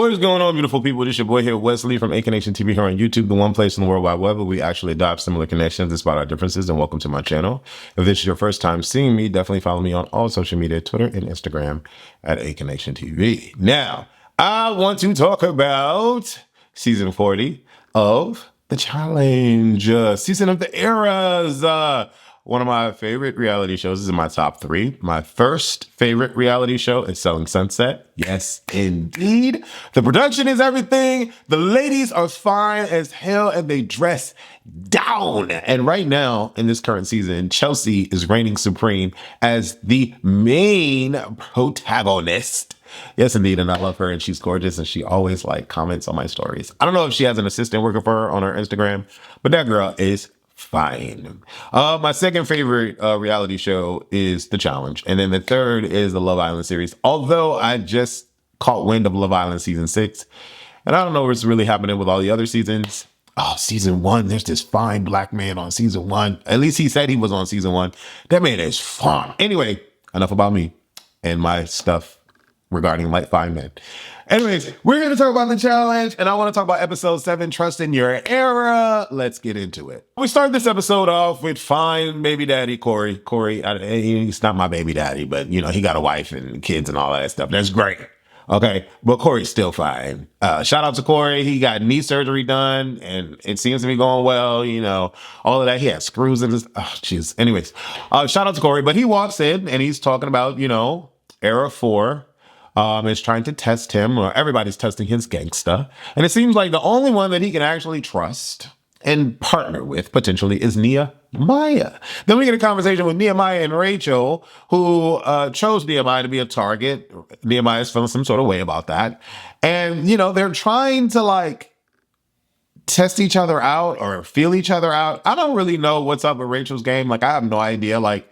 What is going on, beautiful people? This is your boy here, Wesley from Nation TV here on YouTube, the one place in the World Wide Web where we actually adopt similar connections despite our differences, and welcome to my channel. If this is your first time seeing me, definitely follow me on all social media, Twitter and Instagram at Nation TV. Now, I want to talk about season 40 of The Challenge, season of the eras. One of my favorite reality shows is in my top 3. My first favorite reality show is Selling Sunset. Yes, indeed. The production is everything. The ladies are fine as hell and they dress down. And right now, in this current season, Chelsea is reigning supreme as the main protagonist. Yes, indeed. And I love her and she's gorgeous and she always comments on my stories. I don't know if she has an assistant working for her on her Instagram, but that girl is fine. My second favorite reality show is The Challenge. And then the third is the Love Island series. Although I just caught wind of Love Island season 6. And I don't know what's really happening with all the other seasons. Oh, season 1, there's this fine black man on season 1. At least he said he was on season 1. That man is fine. Anyway, enough about me and my stuff regarding fine men. Anyways, we're going to talk about The Challenge, and I want to talk about episode 7, Trust in Your Era. Let's get into it. We start this episode off with fine baby daddy Corey. Corey, he's not my baby daddy, but, he got a wife and kids and all that stuff. That's great. Okay, but Corey's still fine. Shout out to Corey. He got knee surgery done, and it seems to be going well, all of that. He has screws in his... Oh, jeez. Anyways, shout out to Corey, but he walks in, and he's talking about, Era 4. Is trying to test him, or everybody's testing his gangsta. And it seems like the only one that he can actually trust and partner with potentially is Nehemiah. Then we get a conversation with Nehemiah and Rachel, who chose Nehemiah to be a target. Nehemiah is feeling some sort of way about that. And, they're trying to test each other out or feel each other out. I don't really know what's up with Rachel's game. I have no idea.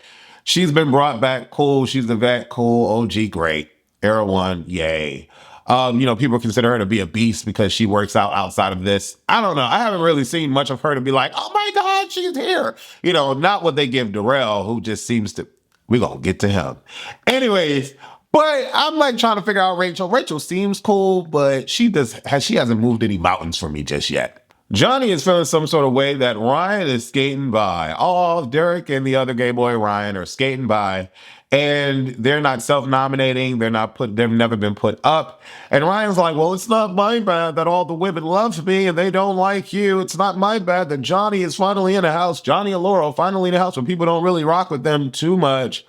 She's been brought back. Cool. She's the vet. Cool. OG. Great. Era 1, yay. People consider her to be a beast because she works out outside of this. I don't know. I haven't really seen much of her to be like, oh my God, she's here. Not what they give Darrell, who just seems to, we're going to get to him. Anyways, but I'm trying to figure out Rachel. Rachel seems cool, but she hasn't moved any mountains for me just yet. Johnny is feeling some sort of way that Ryan is skating by. Oh, Derek and the other gay boy Ryan are skating by. And they're not self-nominating. They've never been put up. And Ryan's like, well, it's not my bad that all the women love me and they don't like you. It's not my bad that Johnny is finally in the house. Johnny and Laurel finally in the house when people don't really rock with them too much.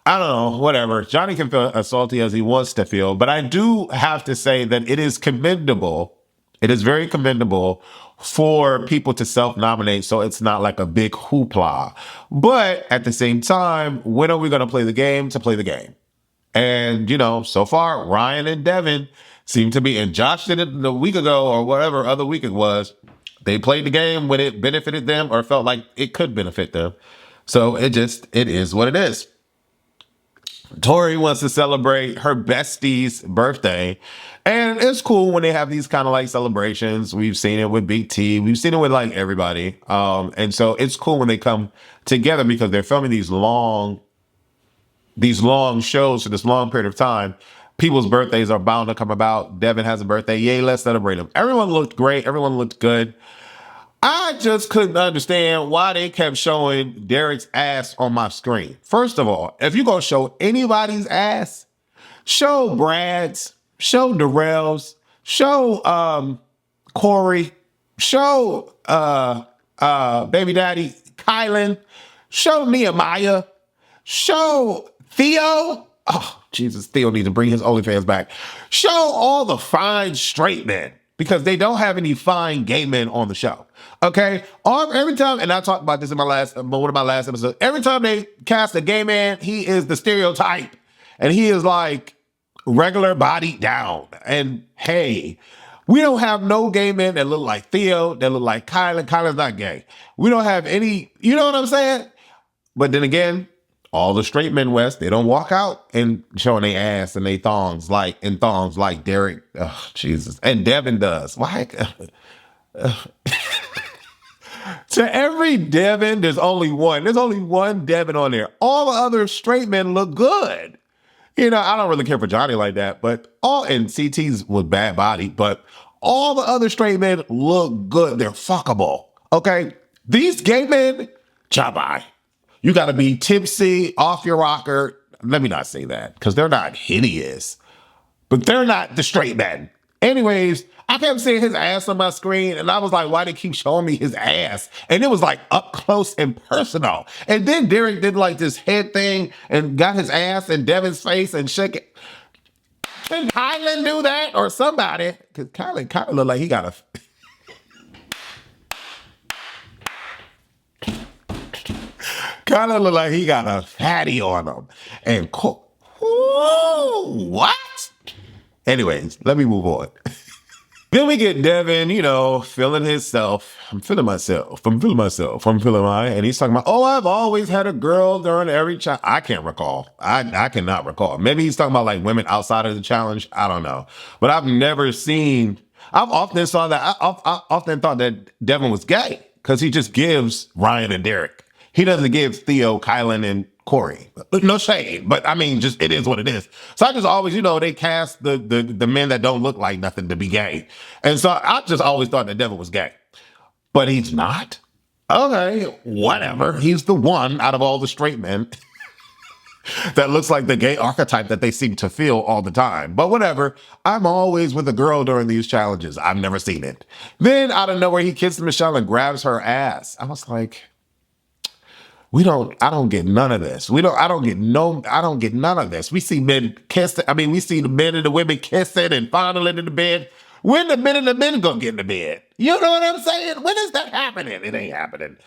I don't know, whatever. Johnny can feel as salty as he wants to feel. But I do have to say that it is commendable. It is very commendable for people to self-nominate so it's not like a big hoopla. But at the same time, when are we going to play the game to play the game? And, so far, Ryan and Devin seem to be, and Josh did it a week ago or whatever other week it was. They played the game when it benefited them or felt like it could benefit them. So it is what it is. Tori wants to celebrate her bestie's birthday. And it's cool when they have these kind of celebrations. We've seen it with Big T. We've seen it with everybody. And so it's cool when they come together because they're filming these long shows for this long period of time. People's birthdays are bound to come about. Devin has a birthday. Yay, let's celebrate him. Everyone looked great. Everyone looked good. I just couldn't understand why they kept showing Derek's ass on my screen. First of all, if you're going to show anybody's ass, show Brad's, show Darrell's, show Corey, show baby daddy Kyland, show Nehemiah, show Theo. Oh, Jesus, Theo needs to bring his OnlyFans back. Show all the fine straight men because they don't have any fine gay men on the show. Okay, every time, and I talked about this in one of my last episodes. Every time they cast a gay man, he is the stereotype, and he is regular body down. And hey, we don't have no gay men that look like Theo, that look like Kyland. Kyland's not gay. We don't have any. You know what I'm saying? But then again, all the straight men, West, they don't walk out and showing their ass and their thongs like Derek. Oh, Jesus, and Devin does. Why? To every Devin, there's only one. There's only one Devin on there. All the other straight men look good. I don't really care for Johnny like that, but and CT's with bad body, but all the other straight men look good. They're fuckable. Okay? These gay men, bye. You got to be tipsy, off your rocker. Let me not say that because they're not hideous, but they're not the straight men. Anyways, I kept seeing his ass on my screen, and I was like, why they keep showing me his ass? And it was like up close and personal. And then Derek did like this head thing and got his ass in Devin's face and shook it. Can Kyland do that? Or somebody? Because Kyland looked like he got a... Kyland looked like he got a fatty on him. And what? Anyways, let me move on. Then we get Devin, feeling himself. I'm feeling myself. I'm feeling myself. I'm feeling and he's talking about, I've always had a girl during every challenge. I can't recall. I cannot recall. Maybe he's talking about like women outside of the challenge. I don't know. But I've never seen, I've often saw that. I often thought that Devin was gay because he just gives Ryan and Derek. He doesn't give Theo, Kyland, and Corey. No shade, but I mean, just it is what it is. So I just always, they cast the men that don't look like nothing to be gay. And so I just always thought that Devin was gay. But he's not. Okay, whatever. He's the one out of all the straight men that looks like the gay archetype that they seem to feel all the time. But whatever. I'm always with a girl during these challenges. I've never seen it. Then out of nowhere, he kisses Michelle and grabs her ass. I was like, I don't get none of this. I don't get none of this. We see men kiss. We see the men and the women kissing and fondling in the bed. When the men and the men gonna get in the bed? You know what I'm saying? When is that happening? It ain't happening.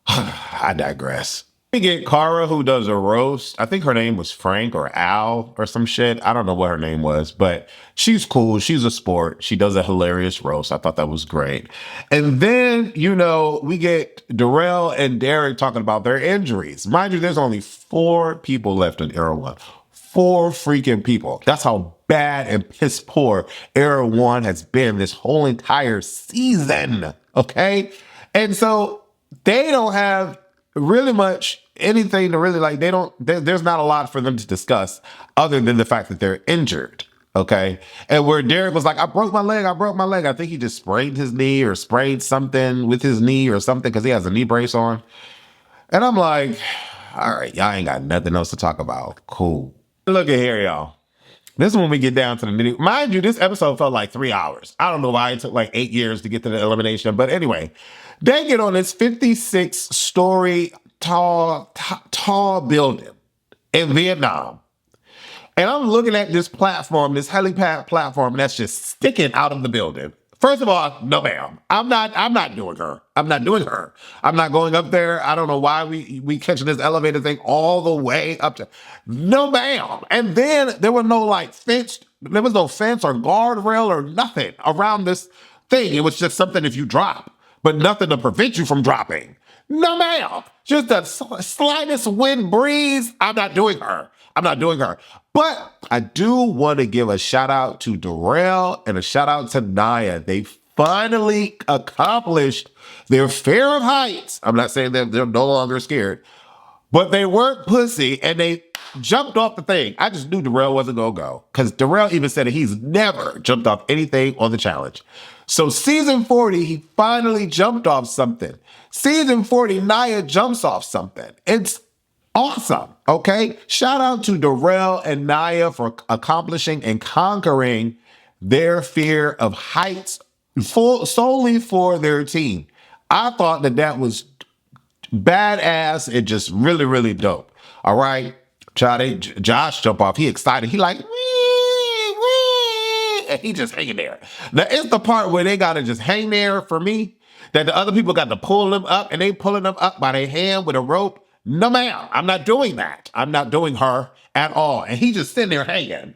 I digress. We get Cara, who does a roast. I think her name was Frank or Al or some shit. I don't know what her name was, but she's cool. She's a sport. She does a hilarious roast. I thought that was great. And then, we get Darrell and Derek talking about their injuries. Mind you, there's only 4 people left in Era 1. 4 freaking people. That's how bad and piss poor Era 1 has been this whole entire season. Okay? And so they don't have really much anything to really like. There's not a lot for them to discuss other than the fact that they're injured. Okay. And where Derek was like, I broke my leg. I think he just sprained his knee or sprayed something with his knee or something because he has a knee brace on. And I'm like, all right, y'all ain't got nothing else to talk about. Cool. Look at here, y'all. This is when we get down to the nitty. Mind you, this episode felt like 3 hours. I don't know why it took like 8 years to get to the elimination. But anyway, they get on this 56-story tall building in Vietnam. And I'm looking at this platform, this helipad platform, that's just sticking out of the building. First of all, no, ma'am. I'm not doing her. I'm not doing her. I'm not going up there. I don't know why we catching this elevator thing all the way up to, no, ma'am. And then there was no fence. There was no fence or guardrail or nothing around this thing. It was just something if you drop, but nothing to prevent you from dropping. No, ma'am. Just the slightest wind breeze. I'm not doing her. But I do want to give a shout out to Darrell and a shout out to Naya. They finally accomplished their fear of heights. I'm not saying that they're no longer scared, but they weren't pussy and they jumped off the thing. I just knew Darrell wasn't going to go because Darrell even said that he's never jumped off anything on the challenge. So season 40, he finally jumped off something. Season 40, Naya jumps off something. It's awesome. Okay. Shout out to Darrell and Naya for accomplishing and conquering their fear of heights solely for their team. I thought that was badass and just really, really dope. All right. Josh jump off. He excited. He like, wee, wee, and he just hanging there. Now it's the part where they got to just hang there for me, that the other people got to pull them up and they pulling them up by their hand with a rope. No, ma'am, I'm not doing that. I'm not doing her at all. And he just sitting there hanging.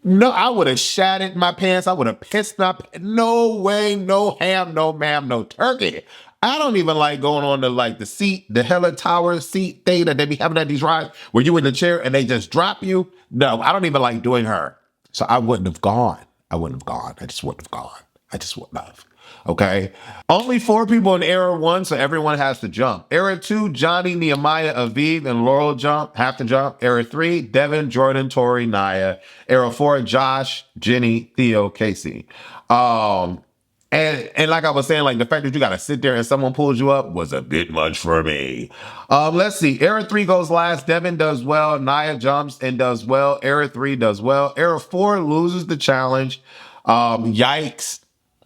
No, I would have shattered my pants. I would have pissed my no way, no ham, no ma'am, no turkey. I don't even like going on the seat, the Hella Tower seat thing that they be having at these rides where you in the chair and they just drop you. No, I don't even like doing her. So I wouldn't have gone. I just wouldn't have gone. I just wouldn't have. Okay. Only 4 people in era 1, so everyone has to jump. Era 2, Johnny, Nehemiah, Aviv, and Laurel have to jump. Era 3, Devin, Jordan, Tori, Naya. Era 4, Josh, Jenny, Theo, Casey. Um, and like I was saying, like the fact that you gotta sit there and someone pulls you up was a bit much for me. Let's see. Era 3 goes last. Devin does well. Naya jumps and does well. Era 3 does well. Era 4 loses the challenge. Yikes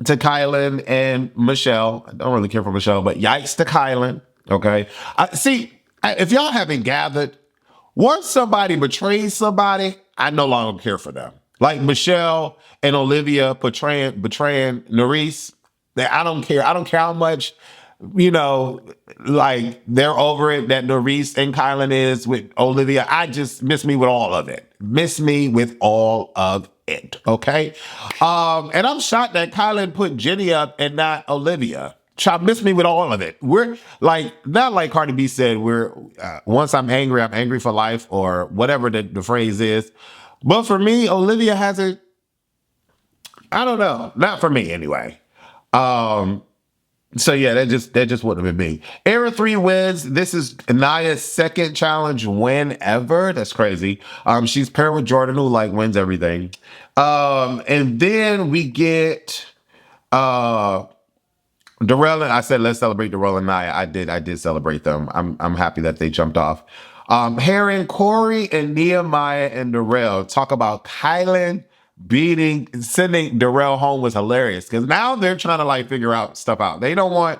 to Kyland and Michelle. I don't really care for Michelle, but yikes to Kyland. Okay. If y'all haven't gathered, once somebody betrays somebody, I no longer care for them. Like Michelle and Olivia betraying Nerese. I don't care. I don't care how much, you know, like they're over it that Nerese and Kylan is with Olivia. I just miss me with all of it. Miss me with all of it. Okay. And I'm shocked that Kylan put Jenny up and not Olivia. Miss me with all of it. We're like, not like Cardi B said, once I'm angry for life, or whatever the phrase is. But for me, Olivia hasn't, I don't know. Not for me anyway. So yeah, that just wouldn't have been me. Era 3 wins. This is Naya's second challenge win ever. That's crazy. She's paired with Jordan, who like wins everything. And then we get Darrell, and I said let's celebrate Darrell and Naya. I did celebrate them. I'm happy that they jumped off. Hearing Corey and Nehemiah and Darrell talk about Kylan sending Darrell home was hilarious, because now they're trying to like figure out stuff out. They don't want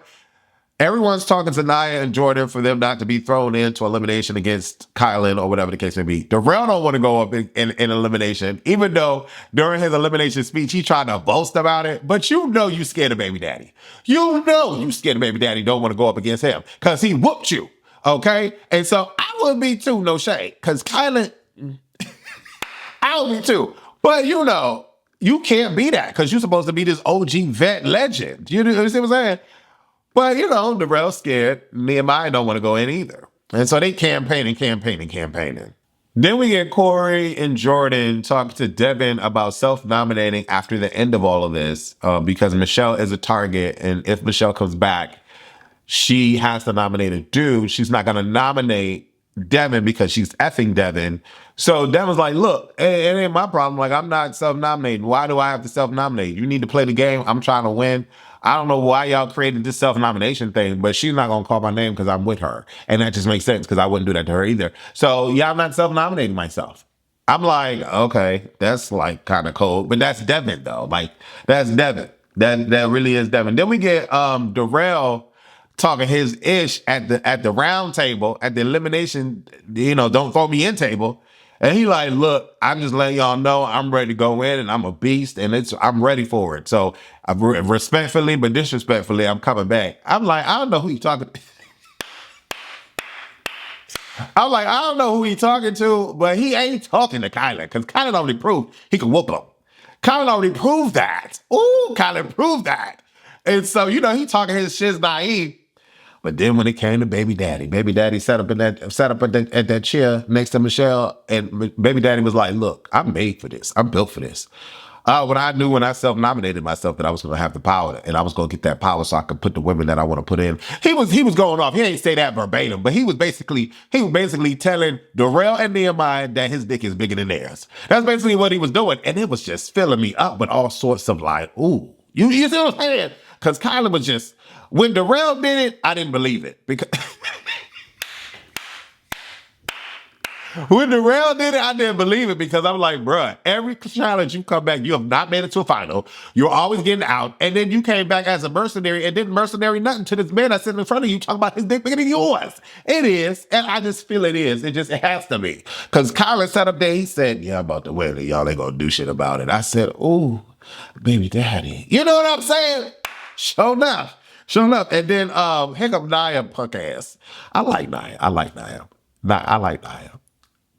everyone's talking to Naya and Jordan for them not to be thrown into elimination against Kylan or whatever the case may be. Darrell don't want to go up in elimination, even though during his elimination speech, he tried to boast about it. But you know you scared of baby daddy. You know you scared of baby daddy don't want to go up against him because he whooped you. Okay? And so I would be too, no shade. Because Kylan, I would be too. But you know, you can't be that because you're supposed to be this OG vet legend. You see what I'm saying? But, you know, Darrell's scared. Nehemiah don't want to go in either. And so they campaigning. Then we get Corey and Jordan talk to Devin about self-nominating after the end of all of this, because Michelle is a target. And if Michelle comes back, she has to nominate a dude. She's not going to nominate Devin because she's effing Devin. So Devin's like, look, it ain't my problem. Like, I'm not self-nominating. Why do I have to self-nominate? You need to play the game. I'm trying to win. I don't know why y'all created this self-nomination thing, but she's not going to call my name because I'm with her. And that just makes sense because I wouldn't do that to her either. So yeah, I'm not self-nominating myself. I'm like, okay, that's like kind of cold, but that's Devin though. Like, that's Devin. That really is Devin. Then we get Darrell talking his ish at the round table, at the elimination, you know, don't throw me in table. And he like, look, I'm just letting y'all know I'm ready to go in and I'm a beast and I'm ready for it. So respectfully, but disrespectfully, I'm coming back. I'm like, I don't know who you talking to. I'm like, I don't know who he talking to, but he ain't talking to Kylan because Kylan already proved he can whoop him. Kylan already proved that. Ooh, Kylan proved that. And so, you know, he talking his shit's naive. But then when it came to baby daddy sat up at that chair next to Michelle, and baby daddy was like, look, I'm made for this. I'm built for this. When I self-nominated myself that I was going to have the power and I was going to get that power so I could put the women that I want to put in. He was going off. He ain't say that verbatim, but he was basically telling Darrell and Nehemiah that his dick is bigger than theirs. That's basically what he was doing. And it was just filling me up with all sorts of like, ooh, you see what I'm saying? Because Kylan was just, when Darrell did it, I didn't believe it. Because when Darrell did it, I didn't believe it because I'm like, bruh, every challenge you come back, you have not made it to a final. You're always getting out. And then you came back as a mercenary and didn't mercenary nothing to this man that's sitting in front of you talking about his dick bigger than yours. It is. And I just feel it is. It has to be. Because Kylan sat up there, he said, yeah, I'm about to win it. Y'all ain't going to do shit about it. I said, ooh, baby daddy. You know what I'm saying? Sure enough. And then hiccup Naya punk ass. I like Naya. I like Naya.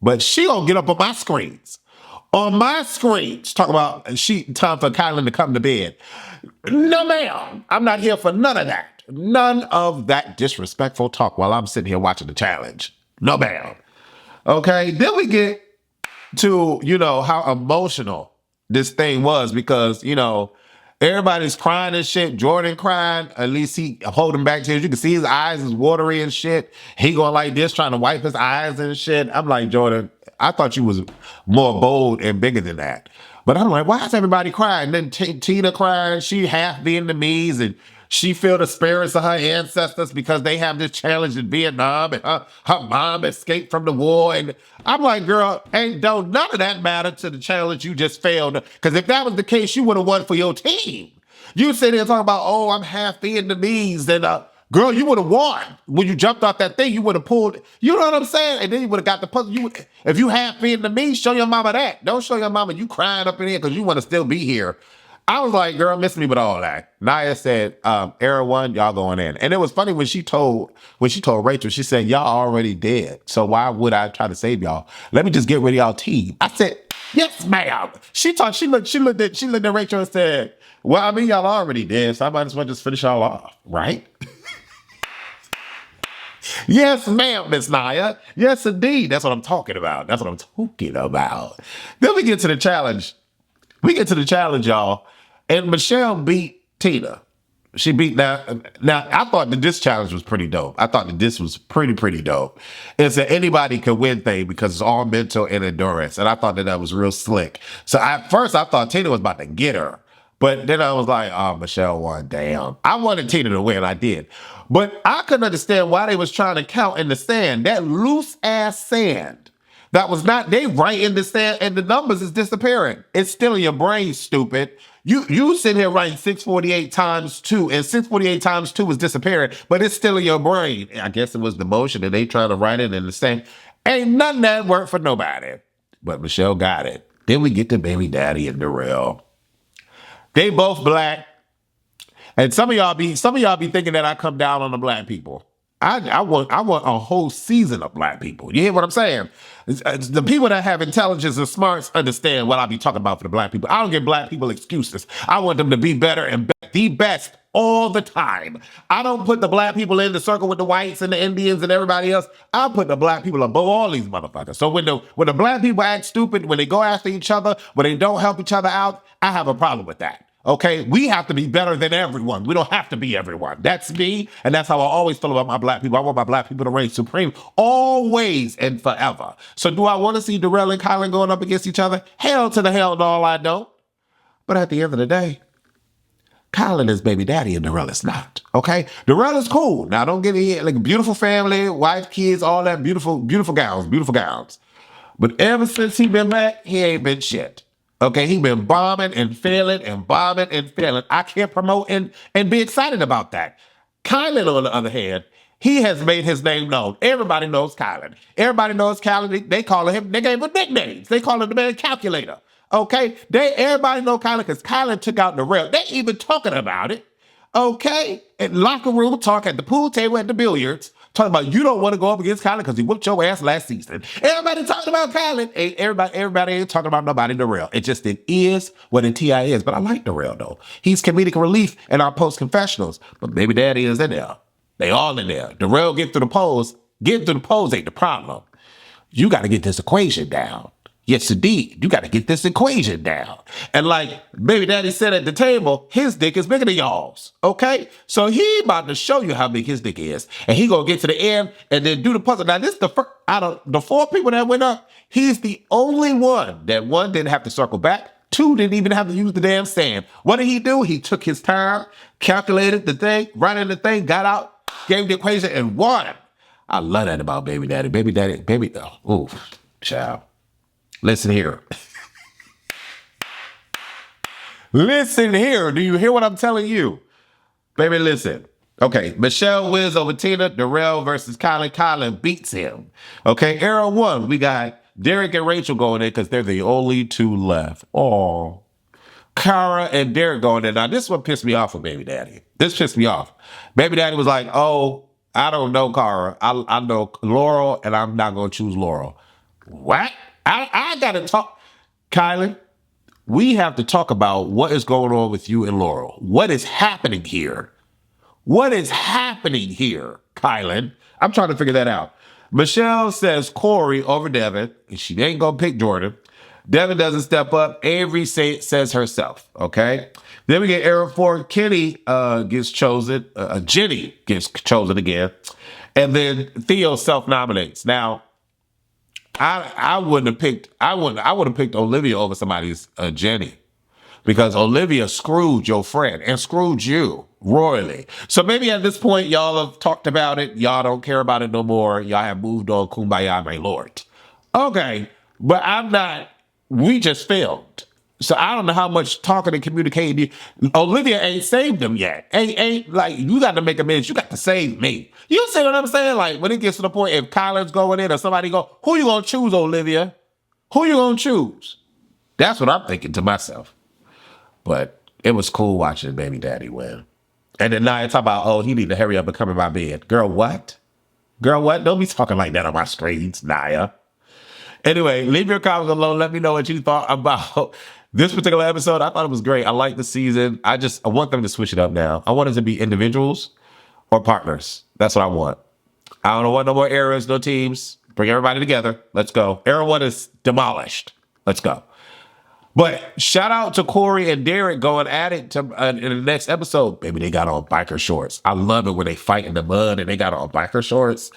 But she gonna get up on my screens. On my screens, talk about time for Kylan to come to bed. No, ma'am. I'm not here for none of that. None of that disrespectful talk while I'm sitting here watching the challenge. No, ma'am. Okay, then we get to, you know, how emotional this thing was because, you know, Everybody's crying and shit. Jordan crying. At least he holding back tears. You can see his eyes is watery and shit. He going like this, trying to wipe his eyes and shit. I'm like, Jordan, I thought you was more bold and bigger than that. But I'm like, why is everybody crying? And then Tina crying. She half Vietnamese and she feel the spirits of her ancestors because they have this challenge in Vietnam and her mom escaped from the war. And I'm like, girl, don't none of that matter to the challenge you just failed. Because if that was the case, you would have won for your team. You sit there talking about, oh, I'm half Vietnamese. And girl, you would have won. When you jumped off that thing, you would have pulled, you know what I'm saying? And then you would have got the puzzle. If you half Vietnamese, show your mama that. Don't show your mama you crying up in here because you want to still be here. I was like, girl, miss me with all that. Naya said, era one, y'all going in. And it was funny when she told Rachel, she said, y'all already dead. So why would I try to save y'all? Let me just get rid of y'all team. I said, yes, ma'am. She looked at Rachel and said, well, I mean, y'all already dead, so I might as well just finish y'all off, right? Yes, ma'am, Miss Naya. Yes, indeed. That's what I'm talking about. Then we get to the challenge. Y'all. And Michelle beat Tina. She beat now I thought that this challenge was pretty dope. I thought that this was pretty dope. It's an anybody can win thing because it's all mental and endurance. And I thought that was real slick. So at first I thought Tina was about to get her. But then I was like, oh, Michelle won. Damn. I wanted Tina to win. I did. But I couldn't understand why they was trying to count in the sand. That loose ass sand. That was not, they right in the sand and the numbers is disappearing. It's still in your brain, stupid. You sitting here writing 648 times 2, and 648 times 2 is disappearing, but it's still in your brain. I guess it was the motion and they trying to write it in the sand. Ain't nothing that worked for nobody. But Michelle got it. Then we get to Baby Daddy and Darrell. They both black. And some of y'all be thinking that I come down on the black people. I want a whole season of black people. You hear what I'm saying? The people that have intelligence and smarts understand what I be talking about for the black people. I don't give black people excuses. I want them to be better and the best all the time. I don't put the black people in the circle with the whites and the Indians and everybody else. I put the black people above all these motherfuckers. So when the black people act stupid, when they go after each other, when they don't help each other out, I have a problem with that. Okay, we have to be better than everyone. We don't have to be everyone. That's me, and that's how I always feel about my black people. I want my black people to reign supreme always and forever. So do I want to see Darrell and Kyland going up against each other? Hell to the hell no, I don't. But at the end of the day, Kyland is baby daddy and Darrell is not. Okay? Darrell is cool. Now don't get me like beautiful family, wife, kids, all that beautiful gowns. But ever since he been back, he ain't been shit. Okay, he been bombing and failing and bombing and failing. I can't promote and be excited about that. Kyland, on the other hand, he has made his name known. Everybody knows Kyland. Everybody knows Kyland. They call him, they gave him nicknames. They call him the man calculator. Okay, everybody know Kyland because Kyland took out Darrell. They even talking about it. Okay, in locker room talk, at the pool table, at the billiards, talking about you don't want to go up against Kyland because he whooped your ass last season. Everybody talking about Kyland. Everybody ain't talking about nobody Darrell. It is what a TI is. But I like Darrell though. He's comedic relief in our post confessionals. But baby daddy is in there. They all in there. Darrell get through the polls. Getting through the polls ain't the problem. You got to get this equation down. Yes, indeed. You got to get this equation down. And like baby daddy said at the table, his dick is bigger than y'all's. Okay? So he about to show you how big his dick is. And he going to get to the end and then do the puzzle. Now, this is the first, out of the 4 people that went up, he's the only one that, 1, didn't have to circle back. 2, didn't even have to use the damn sand. What did he do? He took his time, calculated the thing, ran in the thing, got out, gave the equation, and won. I love that about baby daddy. Child. Listen here. Listen here. Do you hear what I'm telling you? Baby, listen. Okay, Michelle wins over Tina. Darrell versus Kyland. Kyland beats him. Okay, era 1, we got Derek and Rachel going in because they're the only 2 left. Oh, Kara and Derek going in. Now, this one pissed me off with Baby Daddy. This pissed me off. Baby Daddy was like, oh, I don't know Kara. I know Laurel, and I'm not going to choose Laurel. What? I got to talk. Kyland, we have to talk about what is going on with you and Laurel. What is happening here? What is happening here, Kyland? I'm trying to figure that out. Michelle says Corey over Devin, and she ain't going to pick Jordan. Devin doesn't step up. Avery says herself. Okay. Then we get Era 4. Kenny gets chosen. Jenny gets chosen again. And then Theo self-nominates. Now, I wouldn't have picked I would have picked Olivia over somebody's Jenny. Because Olivia screwed your friend and screwed you royally. So maybe at this point, y'all have talked about it. Y'all don't care about it no more. Y'all have moved on. Kumbaya, my lord. Okay, but I'm not. We just failed. So I don't know how much talking and communicating. Olivia ain't saved them yet. Ain't like you got to make amends. You got to save me. You see what I'm saying? Like when it gets to the point, if Kyland's going in or somebody go, who you gonna choose, Olivia? Who you gonna choose? That's what I'm thinking to myself. But it was cool watching Baby Daddy win. And then Nia talk about, oh, he need to hurry up and come in my bed. Girl, what? Girl, what? Don't be talking like that on my screens, Nia. Anyway, leave your comments alone. Let me know what you thought about this particular episode. I thought it was great. I like the season. I want them to switch it up now. I want it to be individuals or partners. That's what I want. I don't want no more eras, no teams. Bring everybody together. Let's go. Era 1 is demolished. Let's go. But shout out to Corey and Derek going at it in the next episode. Baby, they got on biker shorts. I love it when they fight in the mud and they got on biker shorts.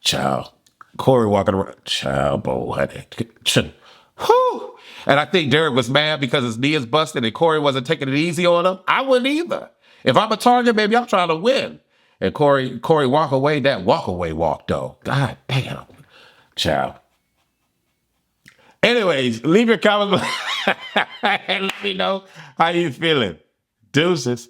Child. Corey walking around. Child, boy. Whew. And I think Derek was mad because his knee is busted and Corey wasn't taking it easy on him. I wouldn't either. If I'm a target, baby, I'm trying to win. And Corey walk away, that walk away walk, though. God damn. Child. Anyways, leave your comments and let me know how you feeling. Deuces.